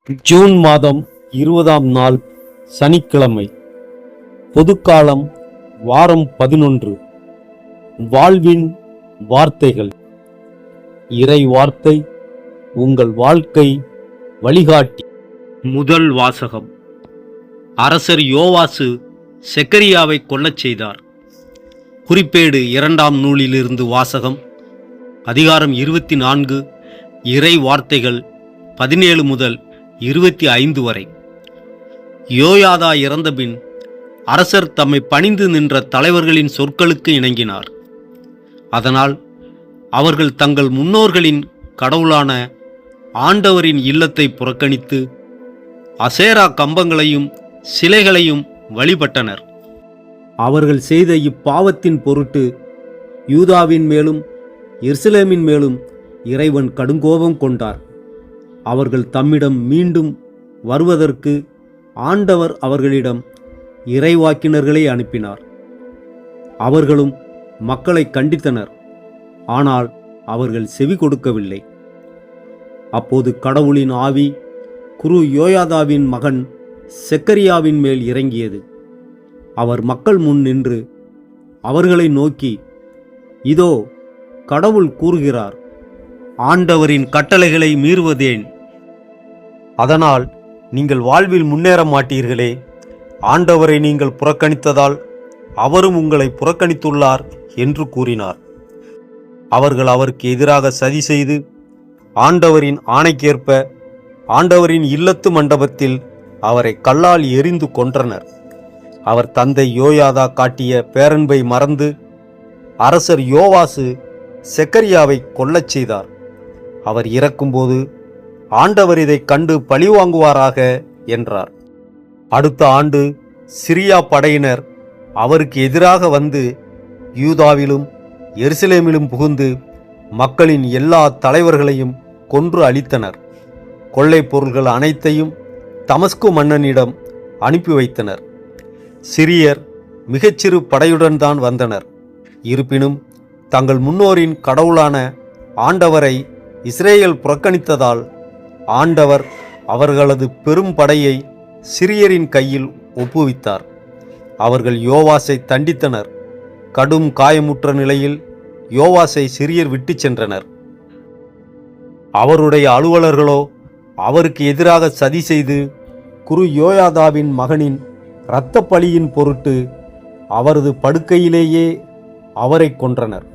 June மாதம் 20ஆம் நாள் சனிக்கிழமை. பொதுக்காலம் வாரம் 11. வாழ்வின் வார்த்தைகள். இறை வார்த்தை உங்கள் வாழ்க்கை வழிகாட்டி. முதல் வாசகம். அரசர் யோவாசு செக்கரியாவை கொல்லச் செய்தார். குறிப்பேடு 2ஆம் நூலிலிருந்து வாசகம். அதிகாரம் 24, இறை வார்த்தைகள் 17 முதல் 25 வரை. யோயாதா இறந்தபின் அரசர் தம்மை பணிந்து நின்ற தலைவர்களின் சொற்களுக்கு இணங்கினார். அதனால் அவர்கள் தங்கள் முன்னோர்களின் கடவுளான ஆண்டவரின் இல்லத்தை புறக்கணித்து அசேரா கம்பங்களையும் சிலைகளையும் வழிபட்டனர். அவர்கள் செய்த இப்பாவத்தின் பொருட்டு யூதாவின் மேலும் எருசலேமின் மேலும் இறைவன் கடுங்கோபம் கொண்டார். அவர்கள் தம்மிடம் மீண்டும் வருவதற்கு ஆண்டவர் அவர்களிடம் இறைவாக்கினர்களை அனுப்பினார். அவர்களும் மக்களை கண்டித்தனர். ஆனால் அவர்கள் செவி கொடுக்கவில்லை. அப்போது கடவுளின் ஆவி குரு யோயாதாவின் மகன் செக்கரியாவின் மேல் இறங்கியது. அவர் மக்கள் முன் நின்று அவர்களை நோக்கி, இதோ கடவுள் கூறுகிறார், ஆண்டவரின் கட்டளைகளை மீறுவதேன்? அதனால் நீங்கள் வாழ்வில் முன்னேற மாட்டீர்களே. ஆண்டவரை நீங்கள் புறக்கணித்ததால் அவரும் உங்களை புறக்கணித்துள்ளார் என்று கூறினார். அவர்கள் அவருக்கு எதிராக சதி செய்து ஆண்டவரின் ஆணைக்கேற்ப ஆண்டவரின் இல்லத்து மண்டபத்தில் அவரை கல்லால் எறிந்து கொன்றனர். அவர் தந்தை யோயாதா காட்டிய பேரன்பை மறந்து அரசர் யோவாசு செக்கரியாவை கொல்லச் செய்தார். அவர் இறக்கும்போது ஆண்டவர் இதை கண்டு பழிவாங்குவாராக என்றார். அடுத்த ஆண்டு சிரியா படையினர் அவருக்கு எதிராக வந்து யூதாவிலும் எருசலேமிலும் புகுந்து மக்களின் எல்லா தலைவர்களையும் கொன்று அழித்தனர். கொள்ளை பொருள்கள் அனைத்தையும் தமஸ்கு மன்னனிடம் அனுப்பி வைத்தனர். சிரியர் மிகச்சிறு படையுடன் தான் வந்தனர். இருப்பினும் தங்கள் முன்னோரின் கடவுளான ஆண்டவரை இஸ்ரேல் புறக்கணித்ததால் ஆண்டவர் அவர்களது பெரும் படையை சிரியரின் கையில் ஒப்புவித்தார். அவர்கள் யோவாசை தண்டித்தனர். கடும் காயமுற்ற நிலையில் யோவாசை சிரியர் விட்டு சென்றனர். அவருடைய அலுவலர்களோ அவருக்கு எதிராக சதி செய்து குரு யோயாதாவின் மகனின் இரத்த பழியின் பொருட்டு அவரது படுக்கையிலேயே அவரை கொன்றனர்.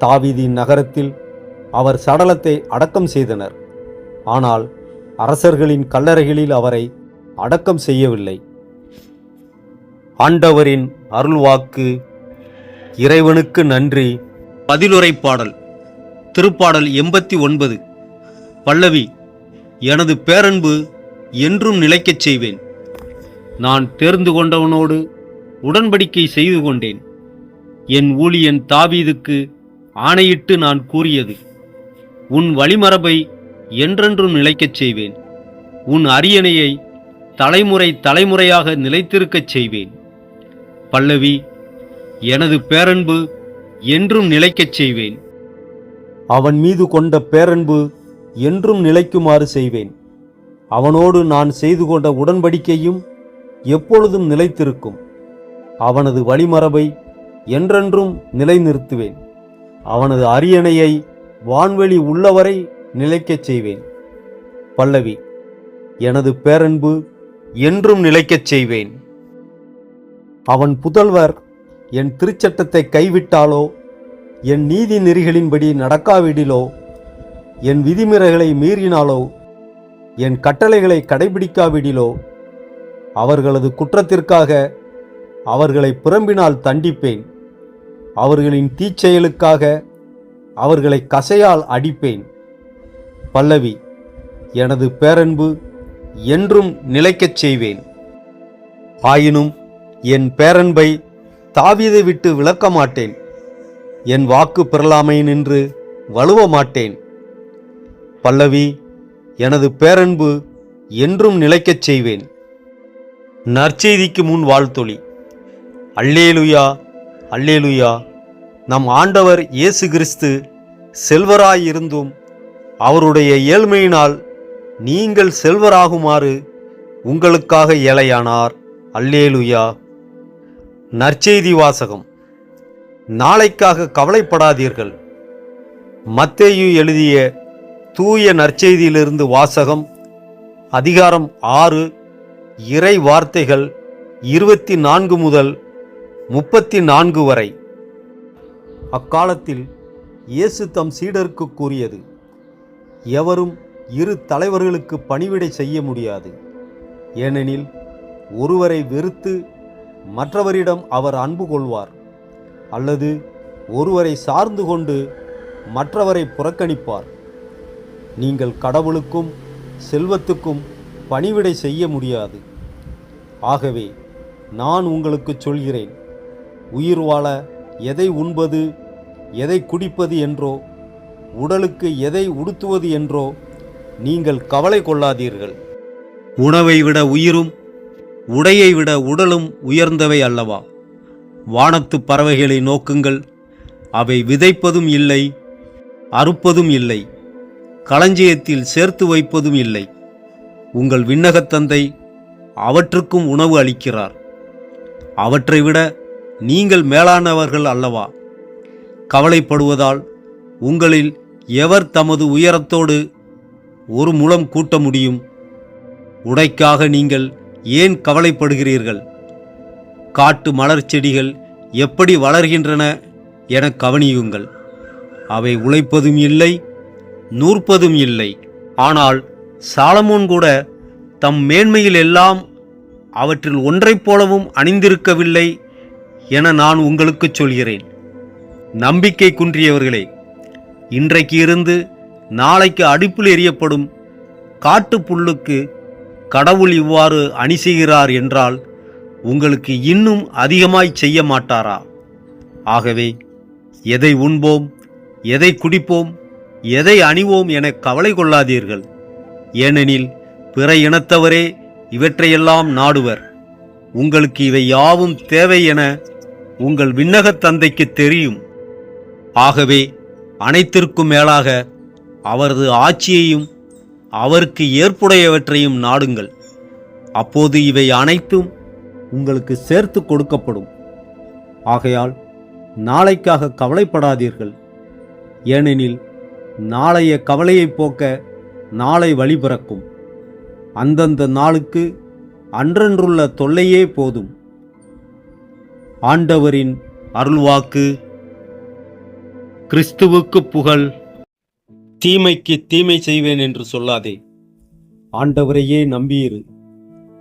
தாவீதின் நகரத்தில் அவர் சடலத்தை அடக்கம் செய்தனர். ஆனால் அரசர்களின் கல்லறைகளில் அவரை அடக்கம் செய்யவில்லை. ஆண்டவரின் அருள்வாக்கு. இறைவனுக்கு நன்றி. பதிலுரை பாடல். திருப்பாடல் 89. பல்லவி. எனது பேரன்பு என்றும் நிலைக்கச் செய்வேன். நான் தேர்ந்து கொண்டவனோடு உடன்படிக்கை செய்து கொண்டேன். என் ஊழியன் தாவீதுக்கு ஆணையிட்டு நான் கூறியது, உன் வழிமரபை என்றென்றும் நிலைக்கச் செய்வேன். உன் அரியணையை தலைமுறை தலைமுறையாக நிலைத்திருக்கச் செய்வேன். பல்லவி. எனது பேரன்பு என்றும் நிலைக்கச் செய்வேன். அவன் மீது கொண்ட பேரன்பு என்றும் நிலைக்குமாறு செய்வேன். அவனோடு நான் செய்து கொண்ட உடன்படிக்கையும் எப்பொழுதும் நிலைத்திருக்கும். அவனது வழிமரபை என்றென்றும் நிலைநிறுத்துவேன். அவனது அரியணையை வான்வெளி உள்ளவரை நிலைக்கச் செய்வேன். பல்லவி. எனது பேரன்பு என்றும் நிலைக்கச் செய்வேன். அவன் புதல்வர் என் திருச்சட்டத்தை கைவிட்டாலோ, என் நீதி நெறிகளின்படி நடக்காவிடிலோ, என் விதிமுறைகளை மீறினாலோ, என் கட்டளைகளை கடைபிடிக்காவிடிலோ, அவர்களது குற்றத்திற்காக அவர்களை புறம்பினால் தண்டிப்பேன். அவர்களின் தீச்செயலுக்காக அவர்களை கசையால் அடிப்பேன். பல்லவி. எனது பேரன்பு என்றும் நிலைக்கச் செய்வேன். ஆயினும் என் பேரன்பை தாவீதை விட்டு விலக்க மாட்டேன். என் வாக்கு பிறலாமை நின்று வலுவ மாட்டேன். பல்லவி. எனது பேரன்பு என்றும் நிலைக்கச் செய்வேன். நற்செய்திக்கு முன் வாழ்த்தொலி. அல்லேலுயா, அல்லேலுயா. நம் ஆண்டவர் இயேசு கிறிஸ்து செல்வராயிருந்தும் அவருடைய ஏழ்மையினால் நீங்கள் செல்வராகுமாறு உங்களுக்காக ஏழையானார். அல்லேலுயா. நற்செய்தி வாசகம். நாளைக்காக கவலைப்படாதீர்கள். மத்தேயு எழுதிய தூய நற்செய்தியிலிருந்து வாசகம். அதிகாரம் 6, இறை வார்த்தைகள் 24 முதல் 34 வரை. அக்காலத்தில் இயேசு தம் சீடருக்கு கூறியது: எவரும் இரு தலைவர்களுக்கு பணிவிடை செய்ய முடியாது. ஏனெனில் ஒருவரை வெறுத்து மற்றவரிடம் அவர் அன்பு கொள்வார், அல்லது ஒருவரை சார்ந்து கொண்டு மற்றவரை புறக்கணிப்பார். நீங்கள் கடவுளுக்கும் செல்வத்துக்கும் பணிவிடை செய்ய முடியாது. ஆகவே நான் உங்களுக்கு சொல்கிறேன், உயிர் வாழ எதை உண்பது, எதை குடிப்பது என்றோ, உடலுக்கு எதை உடுத்துவது என்றோ நீங்கள் கவலை கொள்ளாதீர்கள். உணவை விட உயிரும் உடையை விட உடலும் உயர்ந்தவை அல்லவா? வானத்து பறவைகளை நோக்குங்கள். அவை விதைப்பதும் இல்லை, அறுப்பதும் இல்லை, களஞ்சியத்தில் சேர்த்து வைப்பதும் இல்லை. உங்கள் விண்ணகத் தந்தை அவற்றுக்கும் உணவு அளிக்கிறார். அவற்றை விட நீங்கள் மேலானவர்கள் அல்லவா? கவலைப்படுவதால் உங்களில் எவர் தமது உயரத்தோடு ஒரு முழம் கூட்ட முடியும்? உடைக்காக நீங்கள் ஏன் கவலைப்படுகிறீர்கள்? காட்டு மலர் செடிகள் எப்படி வளர்கின்றன என கவனியுங்கள். அவை உழைப்பதும் இல்லை, நூற்பதும் இல்லை. ஆனால் சாலமோன் கூட தம் மேன்மையில் எல்லாம் அவற்றில் ஒன்றைப் போலவும் அணிந்திருக்கவில்லை என நான் உங்களுக்கு சொல்கிறேன். நம்பிக்கை குன்றியவர்களே, இன்றைக்கு இருந்து நாளைக்கு அடுப்பில் எரியப்படும் காட்டு புல்லுக்கு கடவுள் இவ்வாறு அணி செய்கிறார் என்றால் உங்களுக்கு இன்னும் அதிகமாய் செய்ய மாட்டாரா? ஆகவே எதை உண்போம், எதை குடிப்போம், எதை அணிவோம் என கவலை கொள்ளாதீர்கள். ஏனெனில் பிற இனத்தவரே இவற்றையெல்லாம் நாடுவர். உங்களுக்கு இவை யாவும் தேவை என உங்கள் விண்ணகத் தந்தைக்கு தெரியும். ஆகவே அனைத்திற்கும் மேலாக அவரது ஆட்சியையும் அவருக்கு ஏற்புடையவற்றையும் நாடுங்கள். அப்போது இவை அனைத்தும் உங்களுக்கு சேர்த்து கொடுக்கப்படும். ஆகையால் நாளைக்காக கவலைப்படாதீர்கள். ஏனெனில் நாளைய கவலையை போக்க நாளை வழி பிறக்கும். அந்தந்த நாளுக்கு அன்றன்றுள்ள தொல்லையே போதும். ஆண்டவரின் அருள்வாக்கு. கிறிஸ்துவுக்கு புகழ். தீமைக்கு தீமை செய்வேன் என்று சொல்லாதே. ஆண்டவரையே நம்பியிரு,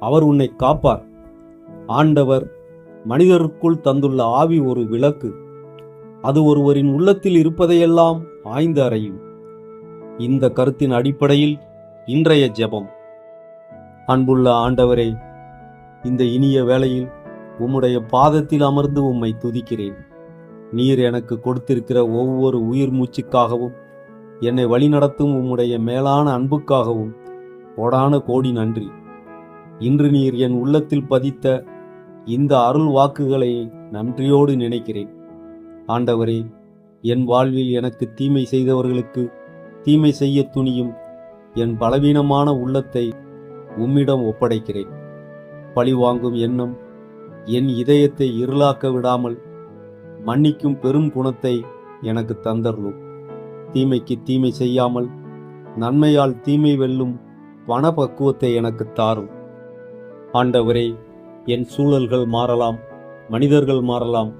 அவர் உன்னை காப்பார். ஆண்டவர் மனிதருக்குள் தந்துள்ள ஆவி ஒரு விளக்கு. அது ஒருவரின் உள்ளத்தில் இருப்பதையெல்லாம் ஆய்ந்து அறியும். இந்த கருத்தின் அடிப்படையில் இன்றைய ஜெபம். அன்புள்ள ஆண்டவரே, இந்த இனிய வேளையில் உம்முடைய பாதத்தில் அமர்ந்து உம்மை துதிக்கிறேன். நீர் எனக்கு கொடுத்திருக்கிற ஒவ்வொரு உயிர் மூச்சுக்காகவும் என்னை வழிநடத்தும் உம்முடைய மேலான அன்புக்காகவும் கோடான கோடி நன்றி. இன்று நீர் என் உள்ளத்தில் பதித்த இந்த அருள் வாக்குகளை நன்றியோடு நினைக்கிறேன். ஆண்டவரே, என் வாழ்வில் எனக்கு தீமை செய்தவர்களுக்கு தீமை செய்ய துணியும் என் பலவீனமான உள்ளத்தை உம்மிடம் ஒப்படைக்கிறேன். பழிவாங்கும் எண்ணம் என் இதயத்தை இருளாக்க விடாமல் மன்னிக்கும் பெரும் குணத்தை எனக்கு தந்தருளும். தீமைக்கு தீமை செய்யாமல் நன்மையால் தீமை வெல்லும் பணப்பக்குவத்தை எனக்கு தாரும். ஆண்டவரே, என் சூழல்கள் மாறலாம், மனிதர்கள் மாறலாம்,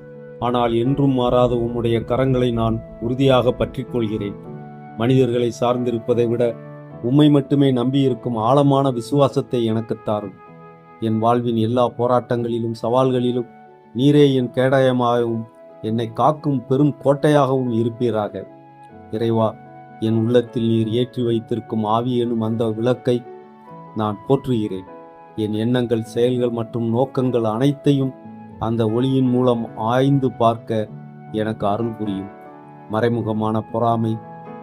ஆனால் என்றும் மாறாத உம்முடைய கரங்களை நான் உறுதியாக பற்றிக் கொள்கிறேன். மனிதர்களை சார்ந்திருப்பதை விட உம்மை மட்டுமே நம்பியிருக்கும் ஆழமான விசுவாசத்தை எனக்கு தாரும். என் வாழ்வின் எல்லா போராட்டங்களிலும் சவால்களிலும் நீரே என் கேடயமாகவும் என்னை காக்கும் பெரும் கோட்டையாகவும் இருப்பீராக. இறைவா, என் உள்ளத்தில் நீர் ஏற்றி வைத்திருக்கும் ஆவி எனும் அந்த விளக்கை நான் போற்றுகிறேன். என் எண்ணங்கள், செயல்கள் மற்றும் நோக்கங்கள் அனைத்தையும் அந்த ஒளியின் மூலம் ஆய்ந்து பார்க்க எனக்கு அருள் புரியும். மறைமுகமான பொறாமை,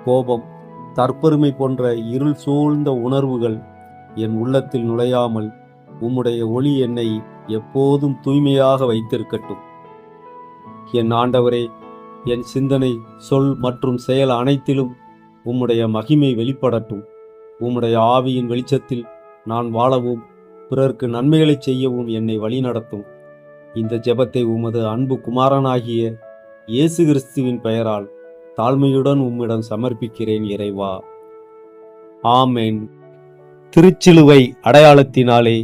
கோபம், தற்பெருமை போன்ற இருள் சூழ்ந்த உணர்வுகள் என் உள்ளத்தில் நுழையாமல் உம்முடைய ஒளி என்னை எப்போதும் தூய்மையாக வைத்திருக்கட்டும். என் ஆண்டவரே, என் சிந்தனை, சொல் மற்றும் செயல் அனைத்திலும் உம்முடைய மகிமை வெளிப்படட்டும். உம்முடைய ஆவியின் வெளிச்சத்தில் நான் வாழவும் பிறருக்கு நன்மைகளை செய்யவும் என்னை வழிநடத்தும். இந்த ஜெபத்தை உமது அன்பு குமாரனாகிய இயேசு கிறிஸ்துவின் பெயரால் தாழ்மையுடன் உம்மிடம் சமர்ப்பிக்கிறேன் இறைவா. ஆமென். திருச்சிலுவை அடையாளத்தினாலே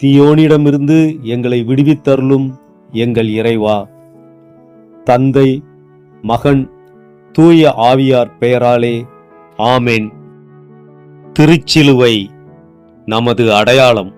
தீயோனிடமிருந்து எங்களை விடுவித்தருளும் எங்கள் இறைவா. தந்தை, மகன், தூய ஆவியார் பெயராலே ஆமென். திருச்சிலுவை நமது அடையாளம்.